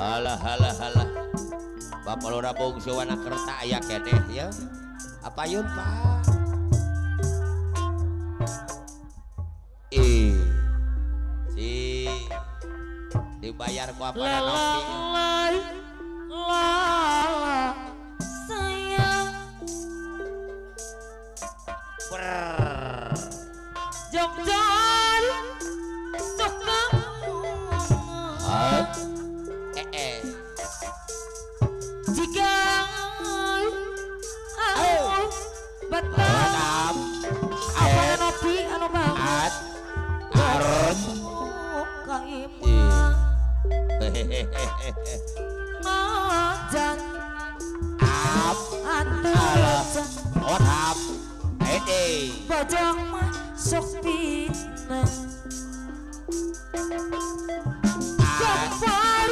Halah halah halah. Bapak Lurah bungsu anak kerta aya keneh ya. Apa yun Pak? Si dibayar ku apa lalai lala sayang jogjan suka jika betul apa nopi anu banget arut kaimah majan ap antara otap ede bojong masuk pina kapal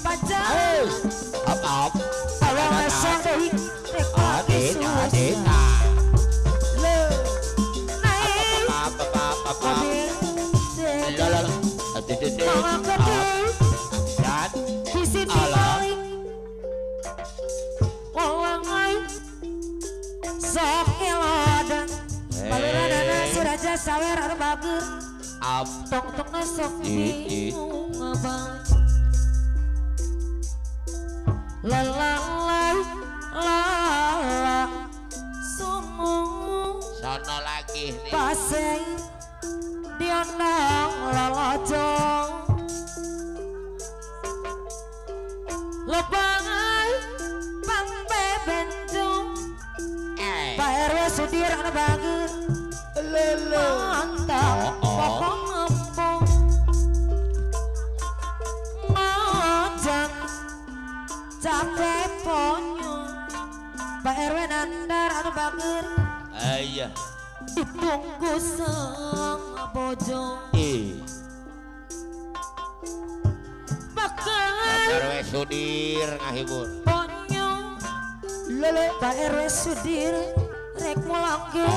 pacar op kalau esok dari adit adit le naik apa mobil lalu adit tangan gede dan di sini balik wawangai sok elodan balurana si raja sawer arbager up tok sok bingung ngabang lalalai lala sumung sono lagi nih paseng diondang lalajong lebangai pang bebenjong Pak RW Sudir anak bager mantap pokok ngempong majan capek ponyo Pak RW Nandar anak bager iya dibungkus sama bojong Pak RW Sudir ngahibur ponyo lele Pak RW Sudir rek mulang ge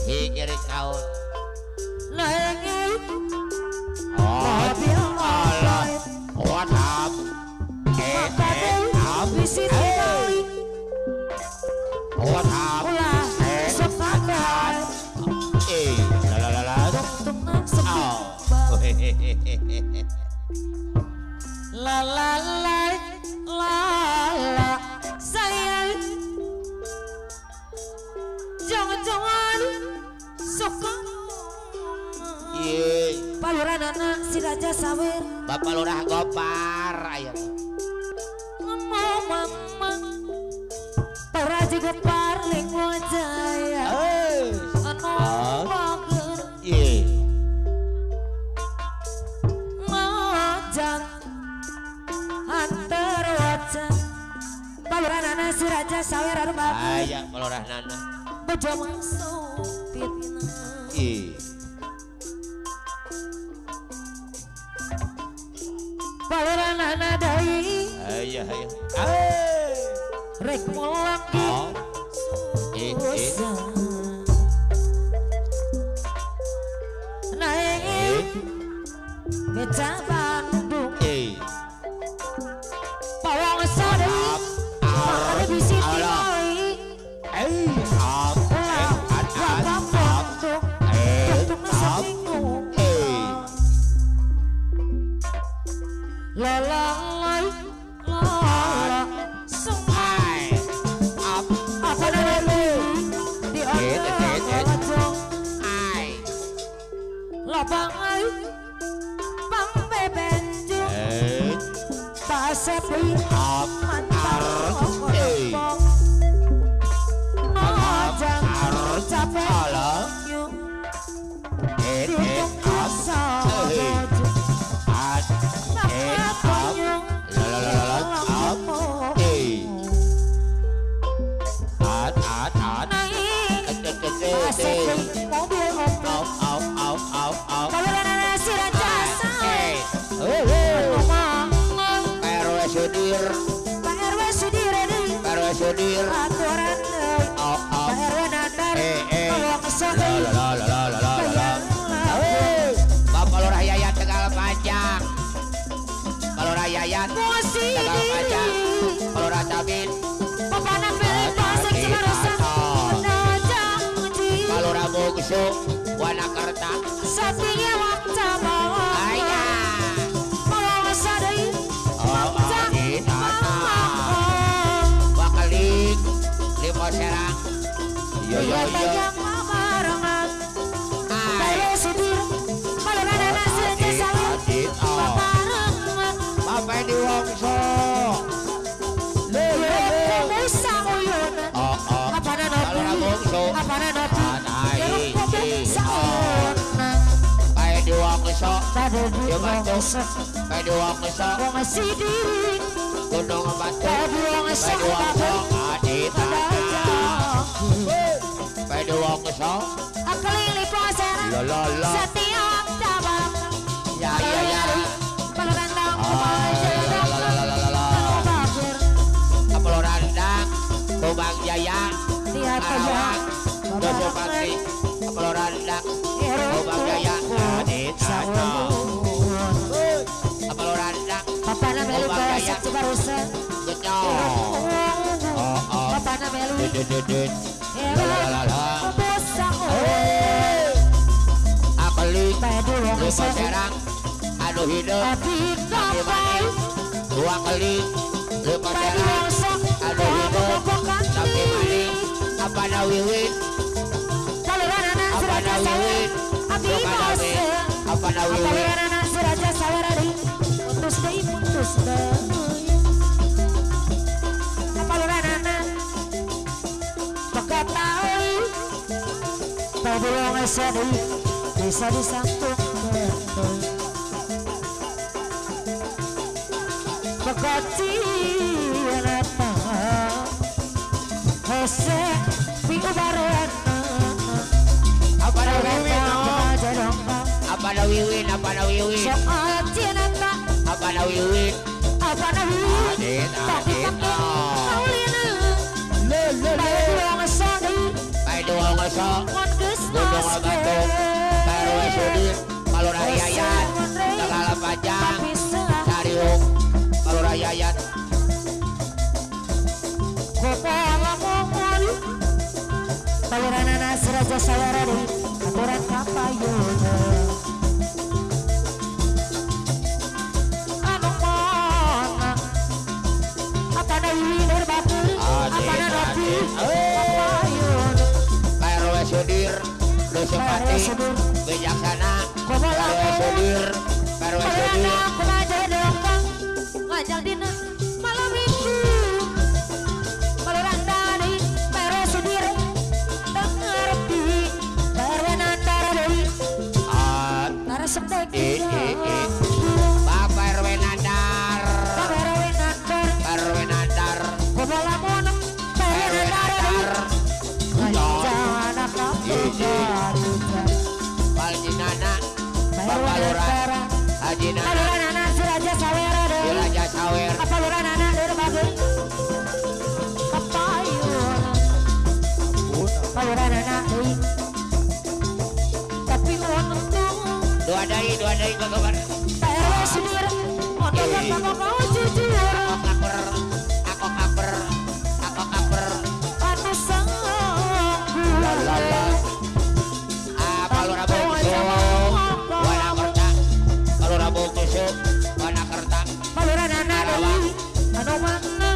hijri kaun naengit mobil online WhatsApp up visit balik WhatsApp ulah sok kabar lalalala tenang sepi la la la la la sayang jangan suka paluran anak si raja sawer Bapak Lurah Gopar ayo ngomong para juga parling wajaya anu bager majan antar wajah paluran anak si raja sawer anu bager ayo Lurah Nana bejo masuk fitnah paluran anak dai ayo rek mulang susah naik beca Bandung pawang sari makanya bisi dimai ulang wabah pondok tungtungnya sepinggung lalalai lala sungai apa namanya di ojol labangai pang bebenjung pasepi mantar ngomong ngajang capek yung diuntung kusah mobil opel paluran anak si raja Pak RW Sudir aturan Pak RW Nandar kalau ngesok Pajang, Kalora Yayat, Tegal Pajang, Kalora Cabin, Papana Philip Pasek Cimarosa Menajang di Kalora Bungsu, Wanakerta, Satinya Wakta Bawa Ayah, Malang Sadai Wakta Wakalik, Limo Serang, yo yo yo, Tajam Mabarangan Bayo Sudir Malurana Nasir Salam Mabarangan Bapak di Wongso, Musa Uyunan Apana Kalora Nopi Bungsu, Apana Nopi Musa Uyunan Bapak di Wongso, Pada di Wongso Bapak di Wongso, Wong Sidiri Gunung Batu, Pada di Wongso Bapak di Wongso, Adit Bapak di Wongso, Akelili Posera Lolo, Setiap cabang ya ya ya, Pelurandang Kumajang Bakir Apelorandang, Kubang Jaya, Tiap Arawang, Pajang Dosopati, Apelorandang, Kubang Jaya, Adit Apelorandang, Papana Melu Kubang Jaya, Pasek Cibarusa Genyong, Papana Melu Dudududud, Bosang Akeling, Padu Wong Limo Sedih Serang, Anu Hidup, Abi Abi Kapai Maning, Dua Keling, Limo Padu Serang, Wong Sedih Anu Hidup, Tapi Maning, Apana Wiwin, Kalurana Apana Wiwin, Abi Sukadami, Bose Apana Wiwin, Kalurana Siraja Sawaradi Putus deh putus deh Kalurana Pekataui Padu Wong Sedih Bisa disambung Bekati Nata Hese Piubaran Apana Wiwin, Apana Wiwin, Apana Wiwin, Soal Cinata Apana Wiwin, Apa nabi Adit, Tapi Adit, kakek Kaulina Bayi Wong Sedih Bapak di Wongso, Mondus Gunung Batu, Baru Sudir, Kalora Yayat, Tegal Pajang, Cariung, Kalora Yayat, Kopala Momol Kalurana Nasraja Sawaradi Aturan Kapayuna Anu mana Apa nabi Nurbatul Apa nabi Kapayuna Baru Sudir, Dosopati, Bijaksana, Baru Sudir, Baru Kalurana Sudir, kumaja dokang Ngajak dina malam minggu Kalurana di Baru Sudir Dengar di Baru Nandara dari Nara Septek Bapak Erwin Nandar, Baru Nandar Erwin Nandar, Kopala Monong Baru Erwin Nandara dari Nandar, Ngajak kamu Paljinana, Baru Bapak Lurah, Nandara Haji Nana, Kalurana Siraja Sawera dari Raja Sawer, Apa lurana dari bagai Kapayuna Palurana dari Tapi untung dua dari Bagobar, PRW Sudir Untuk bapak kau jujur Aku kaper, Anu Lalala, Kalora Bungsu, Wanakerta, Kalora Bungsu, Wanakerta, Palurana dari Anu mana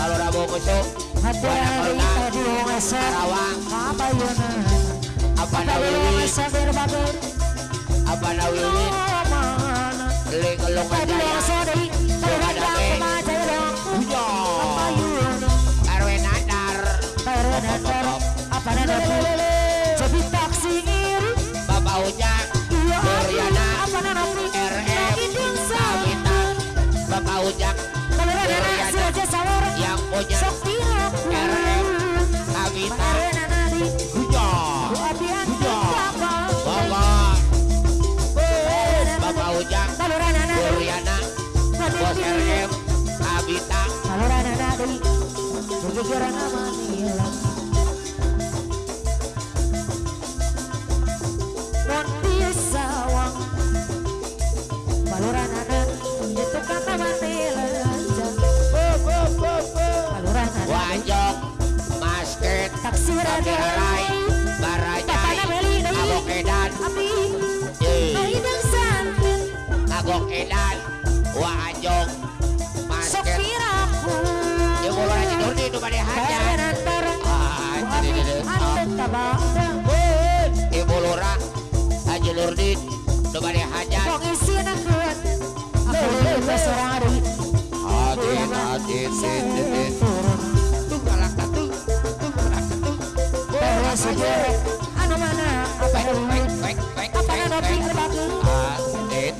Kalora Bungsu, Hati dari Wanakerta, tadi wong esa Karawang, Kapayuna Apana Tadi wong Wiwin, esa berbagai Apana Wiwin, Mana Deling Kelung Tadi wong Jaya, esa dari Palurana kumaja dong Hujo, Kapayuna Erwin Nandar, Baru Nandar Apa nabi Jadi taksi iri Bapak Ujang, Iya Duriana, Apa nabi RM, Idung Sabita, Bapak Ujang, Palurana Siraja Sawara yang punya Sakti RM, Sabita, Palurana nadi Hujo, Abian Hujo, Bapak Bapak, Bapak Ujang, Palurana nadi Duriana, Bos RM, Sabita, Palurana nadi Kegigiran Manila Monti Sawang Palurana Bagi Harai Barajai Agok Edan Agok Edan Wajong Masket Ibu Raji Nurdi itu pada hajat Ibu Lura Haji Nurdin itu pada hajat Adin Tunggalak katu anu mana apa nopi berbagi Adin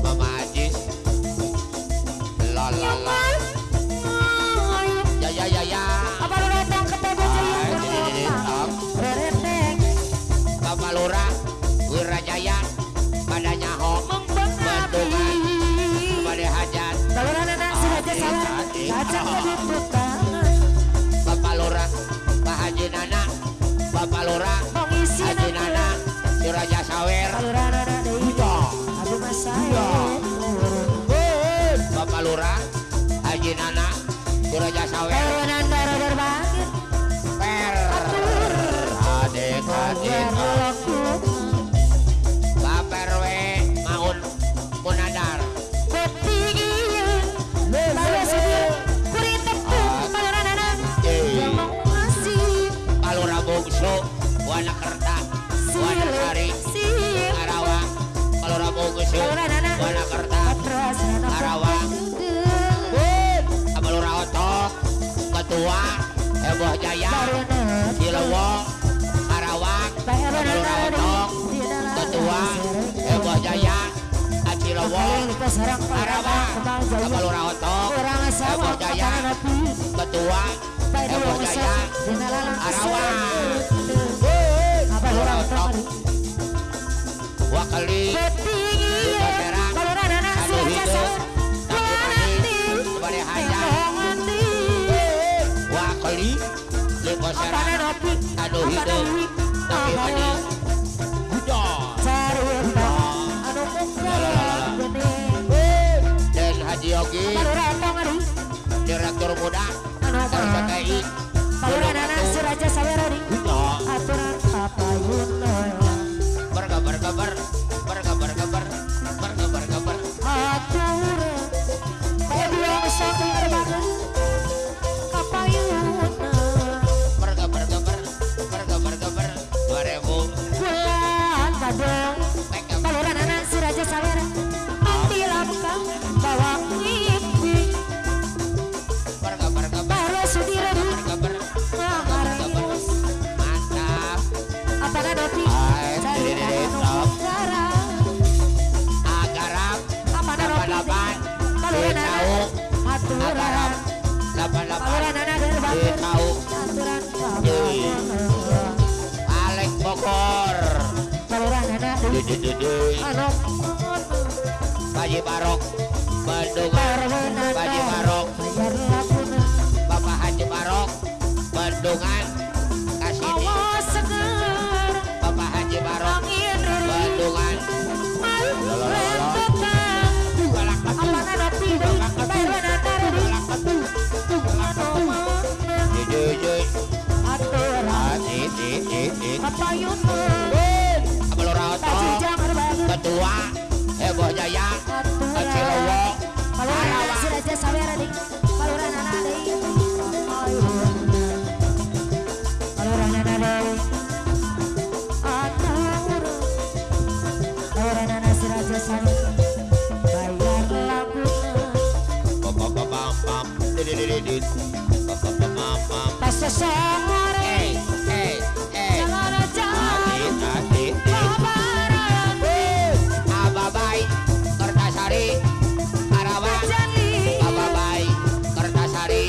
Mama Ajis Lalala Ya apa lu datang ke Bapak Lurah Wirajaya Padanya Hok Bendungan Kepada Hajat Bapak Lurah Pak Haji Nana Bapak Lurah Haji Nana Si Raja Sawer Bapak Lurah Haji Nana Si Raja Sawer Per Adik Bapak RW Maun Munadar Palura Bungsu Wanakerta Wanasari Karawang Palura Bungsu Wanakerta Karawang Palura Otok Ketua Heboh Jaya Cilewo Karawang Palura Otok Ketua Heboh Jaya Cilewo Karawang Palura Otok Heboh Jaya Ketua Heboh Jaya Karawang Palura Otok Wakali Luka Serang Anu Hidup Tapi Manis Kepada Hajat Wakali Luka Serang Anu Hidup Tapi Manis Dan Haji Yogi Direktur Muda RCTI Berkabar Alek Bogor Haji Barok Bendungan Haji Barok Bapak Haji Barok Bendungan Kasini Bapak Haji Barok Bendungan Ketua Heboh Jaya Cilewo Ababai Kertasari Karawang Ababai Kertasari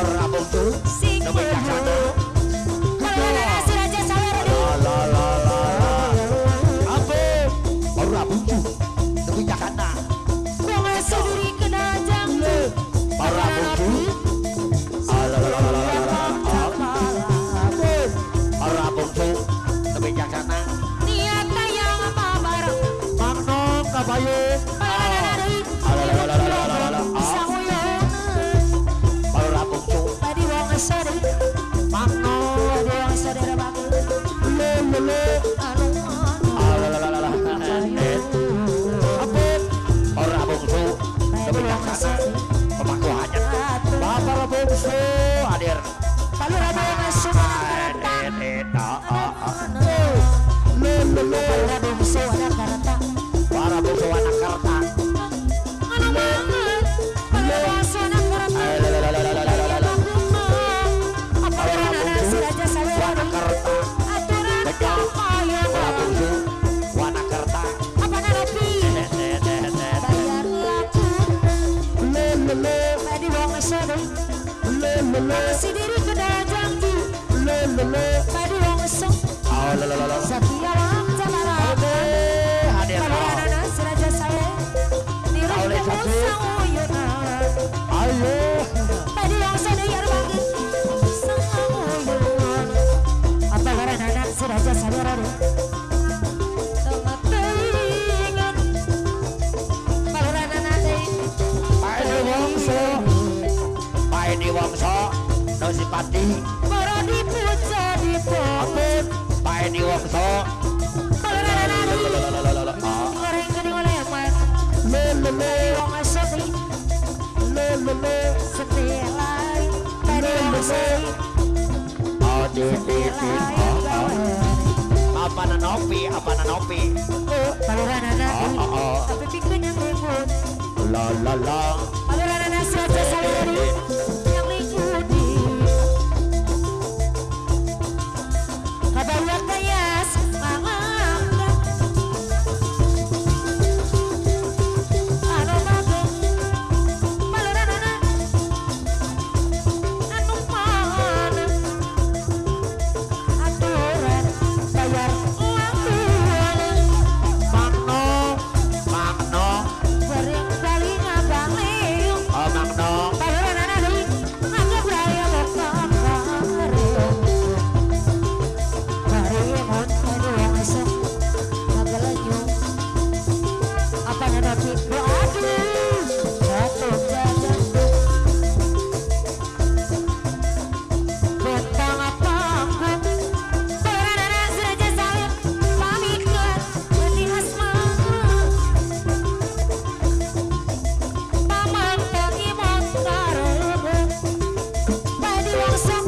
para bungsu sing nu bijaksana Palurana si Raja Sawer apa para bungsu nu bijaksana wong sendiri kena jangku para bungsu para bungsu nu bijaksana niat yang apa bareng mangno kabayun para bungsu tadi wong sari mangno tadi wong sadera banget lele anu apa para bungsu nu bijaksana pemangku hajat para bungsu hadir Palurana wong semua Palurana bungsu ada karata para bungsu anak karta anu banget Palurana bungsu anak karata Palurana si Raja Sawer anak karta aturan Betul. kaya para bungsu anak karta apa naropi bayar laku tadi wong sari si diri kena janji tadi wong sok Satya wang jamalaka hadir Palurana si Raja Sawer diruk temu sanguyuna ayo tadi wong sadayar banget sanguyuna apa karena anak si Raja Sawer ada tengah pengen Palurana nade Pak Edi Wongso no simpati para dipuja dipon Pak Edi Wongso Palurana nade goreng gede oleh emak tadi wong sadi setelai tadi wong sadi apa nanopi Palurana nade tapi pikun yang ribut la Palurana nasi Raja Sawer yang liquidi kabayak kayas mangangga anu bageng Palurana anu mana aturan bayar Magno sering kali ngabang leung Magno Palurana nade nganggap raya lokal kareng Marimun tadi wong esok ngagelanyu apa nanopi aduh jatuh jajan bentang panggung Palurana si Raja Sawer pamikeun di asmara pamantang imon kareubeung tadi wong sok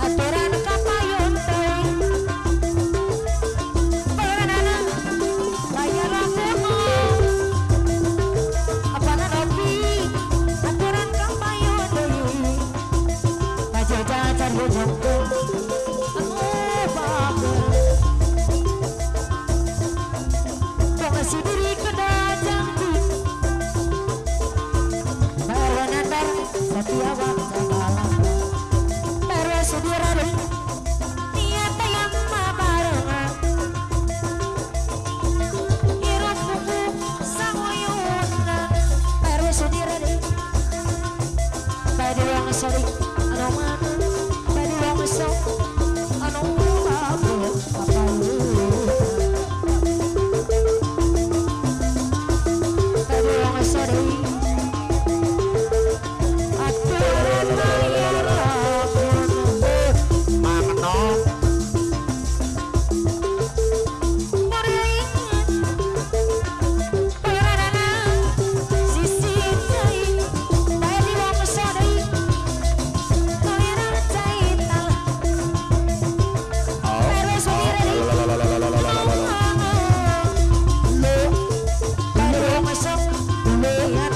aturan kapayun teuing Palurana bayar laku apa naropi aturan kapayun teuing baju jajan bujungkeun anu bager tong si diri kena janji bayar nandar Satya wang jamalaka bayar sudira deui niat yang mabarengan hirup buku sanguyuna bayar sudira deui bayar wong sari anu mana bayar wong sok anu bagus bayar wong sari aturan bayar laku Magno Palurana sisi teuing bayar di wong sadari Palurana caital bayar sudira deui bayar wong sok bayar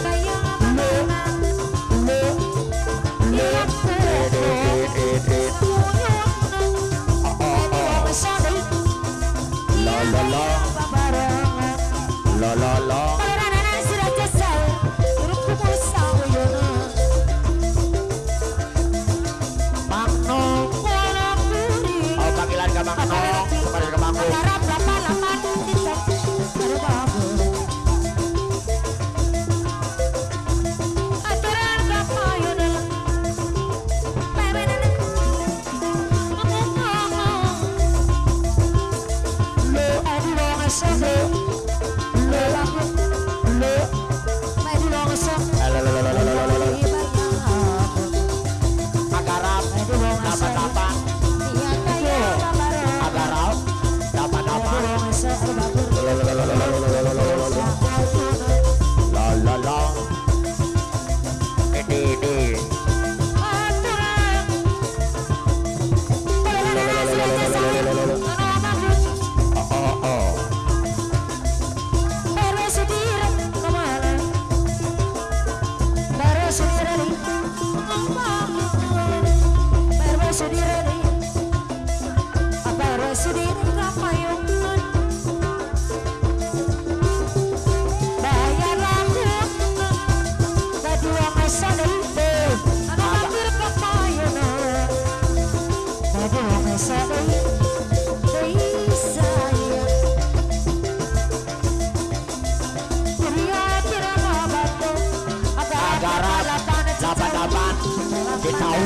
tahu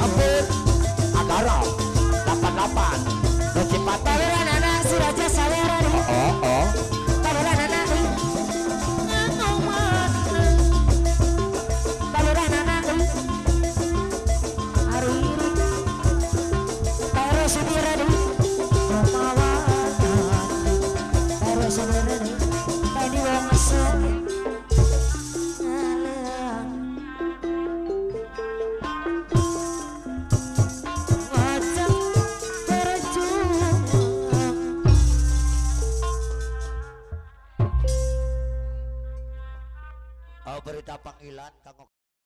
ampun agarau 88 Nocipati Pameran anak Suraja Sawerani oh Pameran anak Pameran anak Hari ini Pero Sudirani Rumawan Pero Sudirani Tadi wong esok berita panggilan kanggo